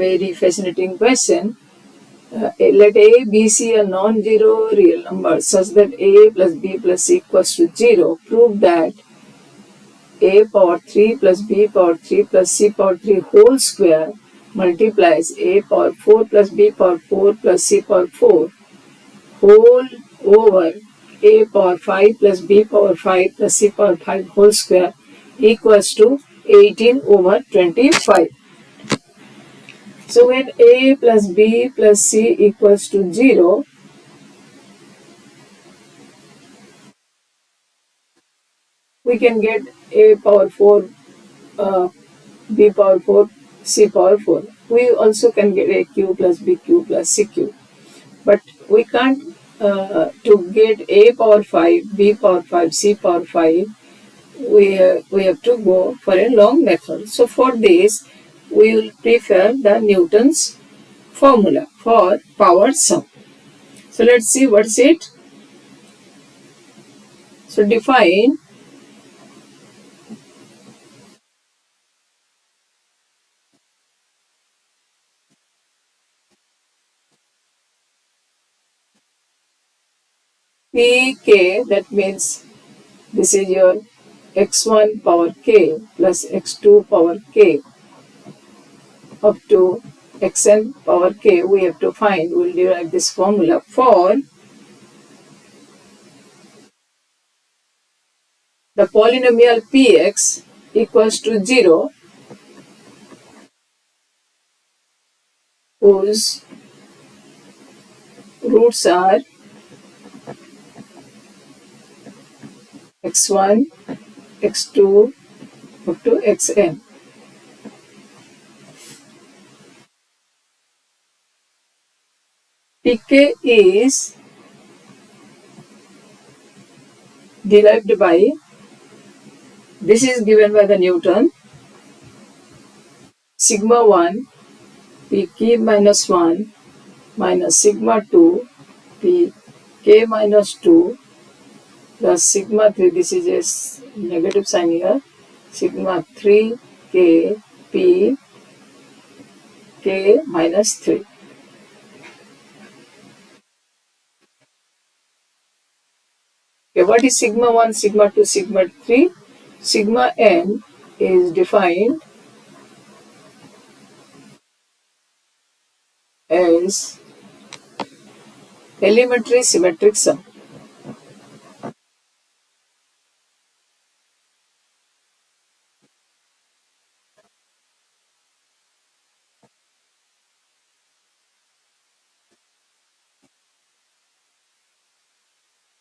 Very fascinating question. Let A, B, C a non-zero real number such that A plus B plus C equals to 0. Prove that A power 3 plus B power 3 plus C power 3 whole square multiplies A power 4 plus B power 4 plus C power 4 whole over A power 5 plus B power 5 plus C power 5 whole square equals to 18 over 25. So when A plus B plus C equals to 0, we can get A power 4, B power 4, C power 4. We also can get AQ plus BQ plus CQ. But we can't, to get A power 5, B power 5, C power 5, we have to go for a long method. So for this, we will prefer the Newton's formula for power sum. So let's see what's it. So define Pk, that means this is your x1 power k plus x2 power k up to xn power k. We have to find, we'll derive this formula for the polynomial px equals to 0, whose roots are x1, x2 up to xn. Pk is derived by, this is given by the Newton, sigma 1 Pk minus 1 minus sigma 2 Pk minus 2 plus sigma 3, this is a negative sign here, sigma 3 k p k minus 3. Okay, what is sigma 1, sigma 2, sigma 3? Sigma n is defined as elementary symmetric sum.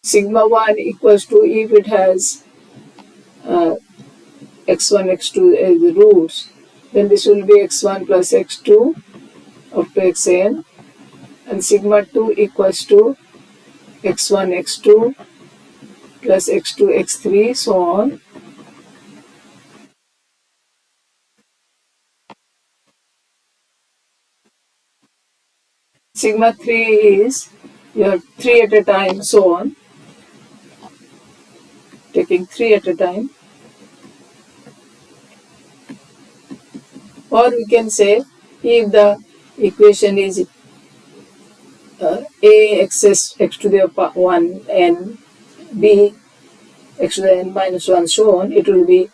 Sigma 1 equals to, if it has x1, x2 as the roots, then this will be x1 plus x2 up to xn, and sigma 2 equals to x1, x2 plus x2, x3, so on. Sigma 3 is your 3 at a time, so on, taking 3 at a time. Or we can say, if the equation is a x to the 1 n b x to the n minus 1, so on, it will be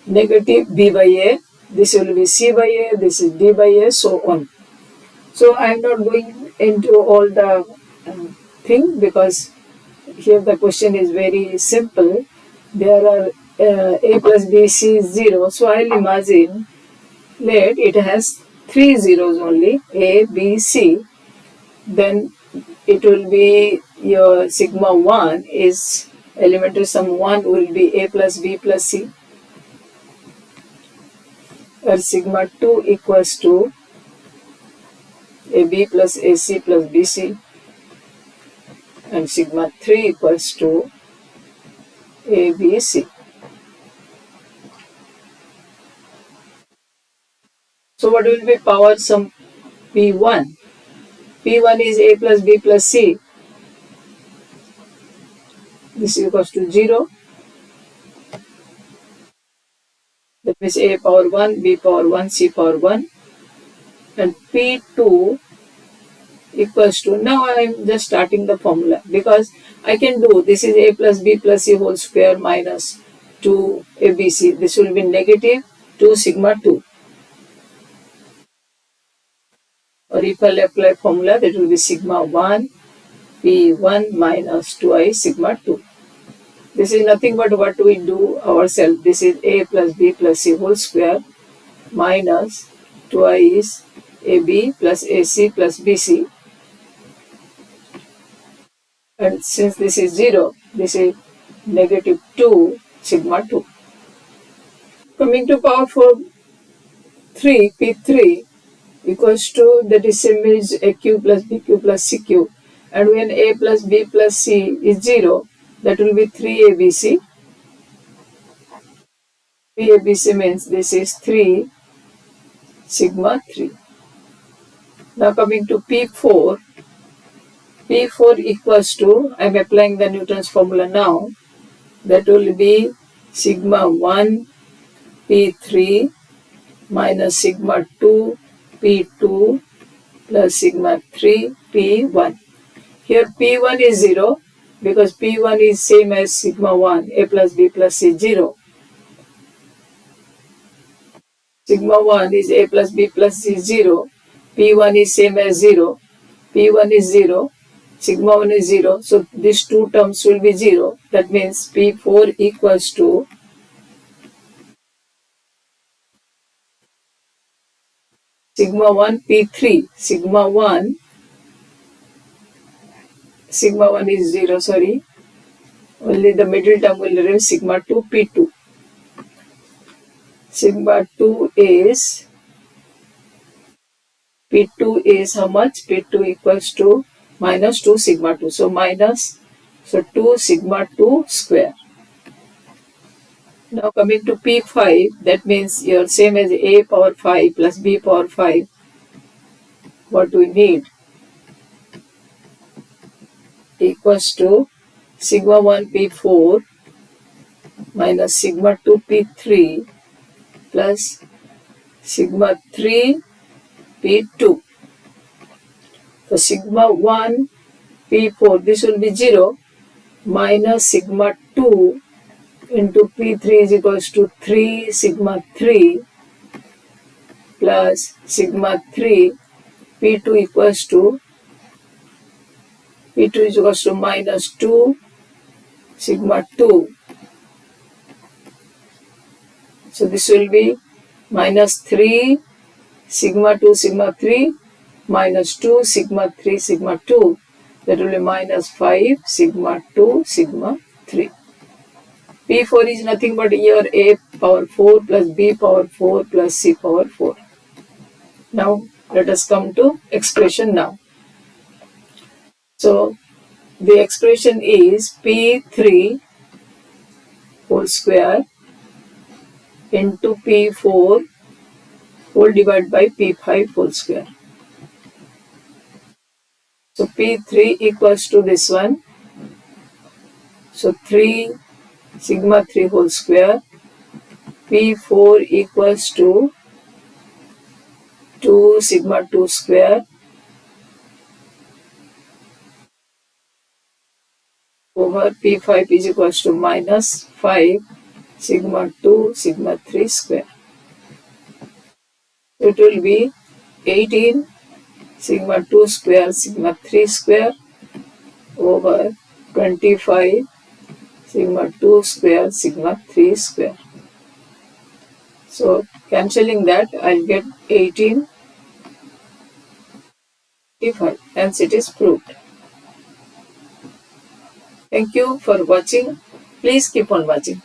negative b by a, this will be c by a, this is d by a, so on. So I am not going into all the thing, because here the question is very simple. There are a plus b, c is 0, so I will imagine let it has 3 zeros only, a, b, c, then it will be your sigma 1 is elementary sum 1 will be a plus b plus c, or sigma 2 equals to ab plus ac plus bc, and sigma 3 equals to abc. So what will be power sum P1? P1 is a plus b plus c. This is equals to 0. That means a power 1, b power 1, c power 1. and P2 equals to, now I am just starting the formula because I can do, this is a plus b plus c whole square minus 2abc. This will be negative 2 sigma 2. Or if I apply formula, that will be sigma 1 p1 minus 2i sigma 2. This is nothing but what we do ourselves. This is a plus b plus c whole square minus 2i is ab plus ac plus bc. And since this is 0, this is negative 2 sigma 2. Coming to power for 3, P3 equals to, that is same as AQ plus BQ plus CQ. And when A plus B plus C is 0, that will be 3ABC. 3ABC means this is 3 sigma 3. Now coming to P4. P4 equals to, I am applying the Newton's formula now, that will be sigma 1 P3 minus sigma 2 P2 plus sigma 3 P1. Here P1 is 0 because P1 is same as sigma 1, A plus B plus C 0. Sigma 1 is A plus B plus C 0. P1 is same as 0. P1 is 0. Sigma 1 is 0. So these two terms will be 0. That means P4 equals to sigma 1 P3. Sigma 1 is 0, sorry. Only the middle term will remain sigma 2 P2. Sigma 2 is, P2 is how much? P2 equals to minus 2 sigma 2. So minus, so 2 sigma 2 square. Now coming to P5, that means your same as A power 5 plus B power 5. What we need? Equals to sigma 1 P4 minus sigma 2 P3 plus sigma 3 P2. So sigma 1 P4, this will be 0 minus sigma 2 into P3 is equals to 3 sigma 3 plus sigma 3 P2 equals to, P2 is equals to minus 2 sigma 2. So this will be minus 3 sigma 2 sigma 3 minus 2 sigma 3 sigma 2. That will be minus 5 sigma 2 sigma 3. P4 is nothing but your A power 4 plus B power 4 plus C power 4. Now let us come to expression now. So the expression is P3 whole square into P4 whole divided by P5 whole square. So P3 equals to this one. So 3 sigma 3 whole square. P4 equals to 2 sigma 2 square over P5 is equals to minus 5 sigma 2 sigma 3 square. It will be 18 sigma 2 square sigma 3 square over 25 sigma 2 square sigma 3 square. So cancelling that, I'll get 18 25. Hence it is proved. Thank you for watching. Please keep on watching.